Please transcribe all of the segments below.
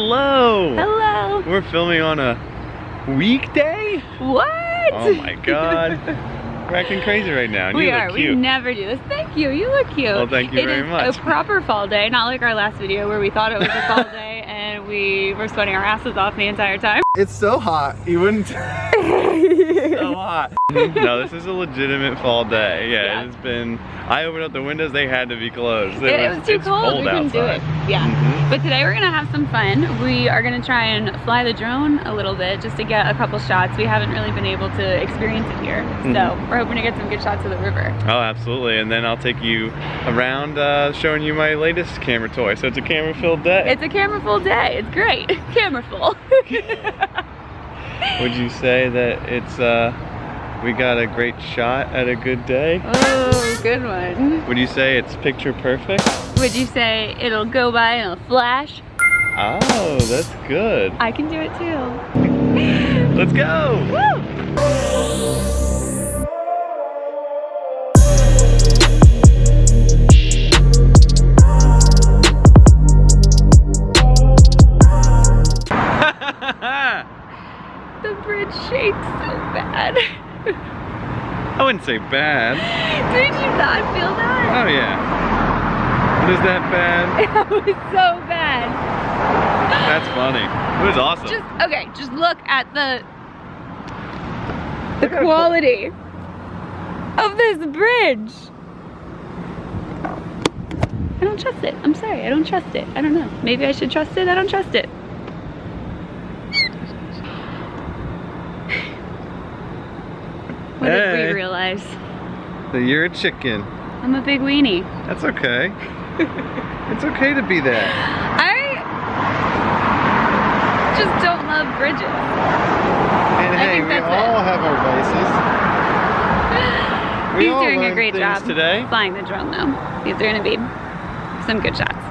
Hello! Hello! We're filming on a weekday? What? Oh my god. We're acting crazy right now. And We you are. look cute. We never do this. Thank you. You look cute. Well, thank you very much. It is a proper fall day, not like our last video where we thought it was a fall day and we were sweating our asses off the entire time. It's so hot. You wouldn't. So hot. No, this is a legitimate fall day. Yeah, Yeah. it's been. I opened up the windows, they had to be closed. It was too cold. We couldn't do it. Yeah. But today we're gonna have some fun. We are gonna try and fly the drone a little bit just to get a couple shots. We haven't really been able to experience it here. So we're hoping to get some good shots of the river. Oh, absolutely. And then I'll take you around showing you my latest camera toy. So it's a camera-filled day. It's a camera full day. It's great. Camera full. Would you say that it's we got a great shot at a good day? Oh, good one. Would you say it's picture perfect? Would you say it'll go by in a flash? Oh, that's good. I can do it too. Let's go! Woo! The bridge shakes so bad. I wouldn't say bad. Did you not feel that? Oh yeah. What is that bad? It was so bad. That's funny. It was awesome. Just look at the quality of this bridge. I don't trust it. I'm sorry, I don't trust it. I don't know. Maybe I should trust it. I don't trust it. What did we realize? That you're a chicken. I'm a big weenie. That's okay. It's okay to be that. I just don't love bridges. And I hey, think we that's all it. have our vices. He's all doing a learned great things job today. flying the drone though. These are gonna be some good shots.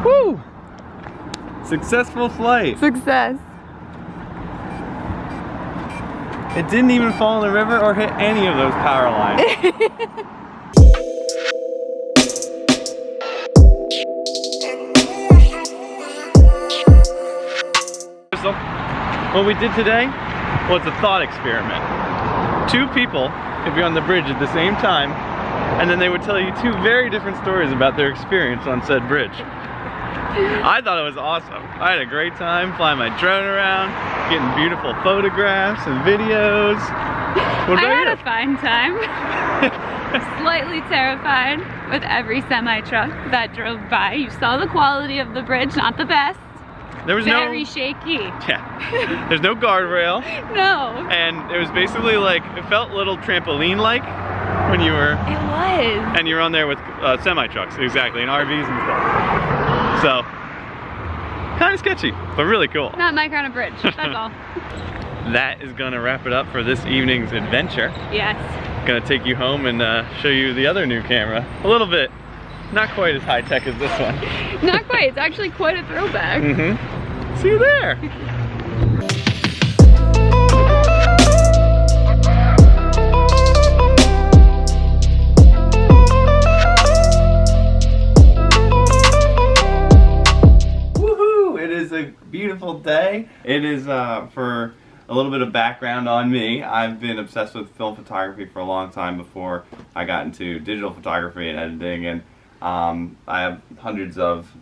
Woo! Successful flight. Success. It didn't even fall in the river or hit any of those power lines. So, what we did today was a thought experiment. Two people could be on the bridge at the same time, and then they would tell you two very different stories about their experience on said bridge. I thought it was awesome. I had a great time flying my drone around, getting beautiful photographs and videos. What about I had you? a fine time. Slightly terrified with every semi-truck that drove by. You saw the quality of the bridge, not the best. There was Very shaky. Yeah. There's no guardrail. No. And it was basically like, it felt a little trampoline-like when you were, It was. and you were on there with semi-trucks, exactly, and RVs and stuff. So, kind of sketchy, but really cool. Not my kind of bridge, that's all. That is gonna wrap it up for this evening's adventure. Yes. Gonna take you home and show you the other new camera. A little bit, not quite as high-tech as this one. Not quite, it's actually quite a throwback. See you there. Woohoo! It is a beautiful day. It is for a little bit of background on me. I've been obsessed with film photography for a long time before I got into digital photography and editing, and I have hundreds of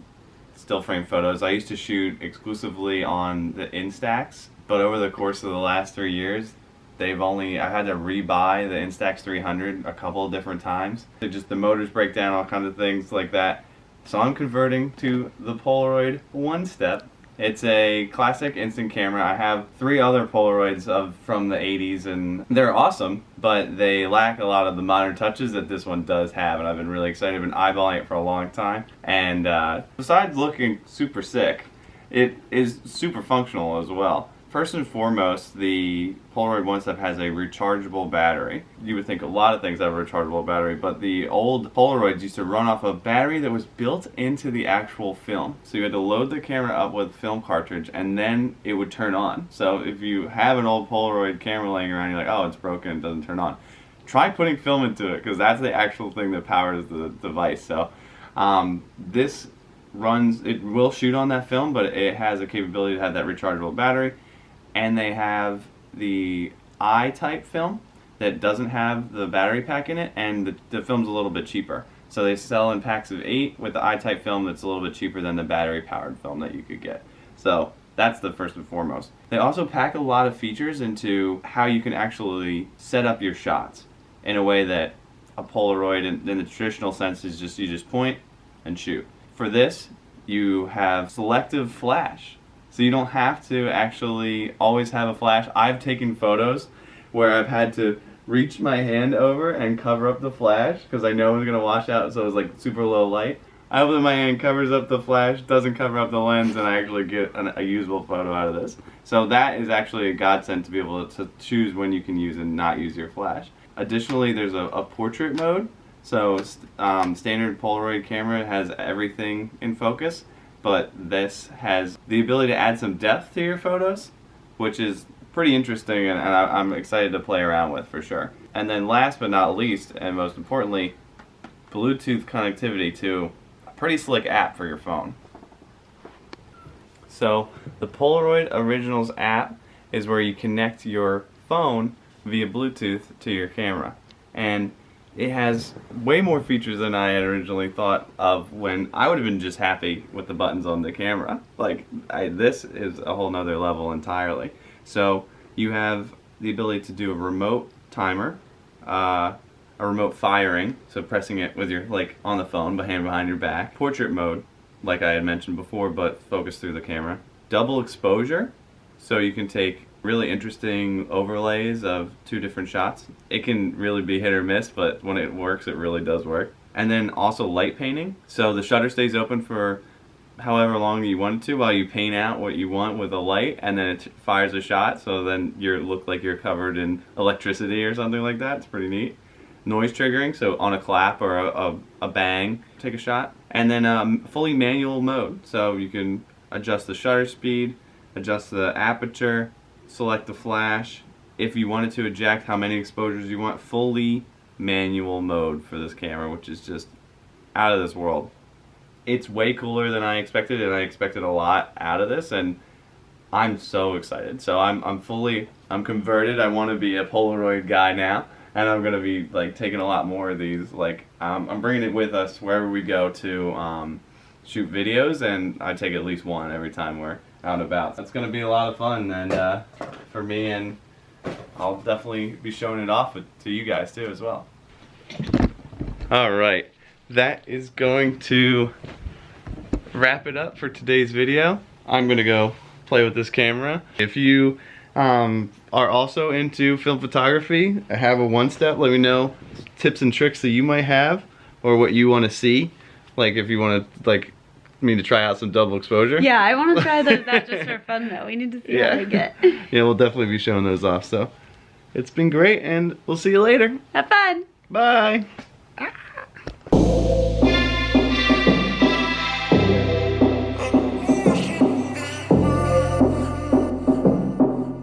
still frame photos. I used to shoot exclusively on the Instax, but over the course of the last 3 years, I had to rebuy the Instax 300 a couple of different times. Just the motors break down, all kinds of things like that. So I'm converting to the Polaroid One Step. It's a classic instant camera. I have 3 other Polaroids from the 80s, and they're awesome, but they lack a lot of the modern touches that this one does have, and I've been really excited. I've been eyeballing it for a long time, and besides looking super sick, it is super functional as well. First and foremost, the Polaroid One Step has a rechargeable battery. You would think a lot of things have a rechargeable battery, but the old Polaroids used to run off a battery that was built into the actual film. So you had to load the camera up with film cartridge and then it would turn on. So if you have an old Polaroid camera laying around, you're like, oh, it's broken, it doesn't turn on. Try putting film into it, because that's the actual thing that powers the device. So this runs, it will shoot on that film, but it has a capability to have that rechargeable battery. And they have the I-type film that doesn't have the battery pack in it, and the film's a little bit cheaper. So they sell in packs of 8 with the I-type film that's a little bit cheaper than the battery-powered film that you could get. So that's the first and foremost. They also pack a lot of features into how you can actually set up your shots in a way that a Polaroid in the traditional sense is just, you just point and shoot. For this, you have selective flash. So you don't have to actually always have a flash. I've taken photos where I've had to reach my hand over and cover up the flash because I know it's going to wash out, so it's like super low light. I open my hand, covers up the flash, doesn't cover up the lens, and I actually get a usable photo out of this. So that is actually a godsend to be able to choose when you can use and not use your flash. Additionally, there's a portrait mode. So standard Polaroid camera has everything in focus, but this has the ability to add some depth to your photos, which is pretty interesting, and I'm excited to play around with for sure. And then last but not least, and most importantly, Bluetooth connectivity to a pretty slick app for your phone. So the Polaroid Originals app is where you connect your phone via Bluetooth to your camera. And it has way more features than I had originally thought of when I would have been just happy with the buttons on the camera. Like, this is a whole nother level entirely. So you have the ability to do a remote timer, a remote firing, so pressing it with your, like, on the phone, hand behind your back. Portrait mode, like I had mentioned before, but focus through the camera. Double exposure, so you can take really interesting overlays of 2 different shots. It can really be hit or miss, but when it works, it really does work. And then also light painting, so the shutter stays open for however long you want it to while you paint out what you want with a light, and then it fires a shot, so then you look like you're covered in electricity or something like that. It's pretty neat. Noise triggering, so on a clap or a bang, take a shot. And then fully manual mode, so you can adjust the shutter speed, adjust the aperture, select the flash. If you wanted to eject, how many exposures you want. Fully manual mode for this camera, which is just out of this world. It's way cooler than I expected, and I expected a lot out of this, and I'm so excited. So I'm converted. I want to be a Polaroid guy now, and I'm gonna be like taking a lot more of these. Like I'm bringing it with us wherever we go to shoot videos, and I take at least one every time we're out and about. That's gonna be a lot of fun, and for me, and I'll definitely be showing it off to you guys too as well. All right, that is going to wrap it up for today's video. I'm gonna go play with this camera. If you are also into film photography, have a One Step, let me know tips and tricks that you might have or what you want to see. Like if you want to me to try out some double exposure. Yeah, I want to try those out just for fun though. We need to see how they get. Yeah, we'll definitely be showing those off. So it's been great, and we'll see you later. Have fun. Bye.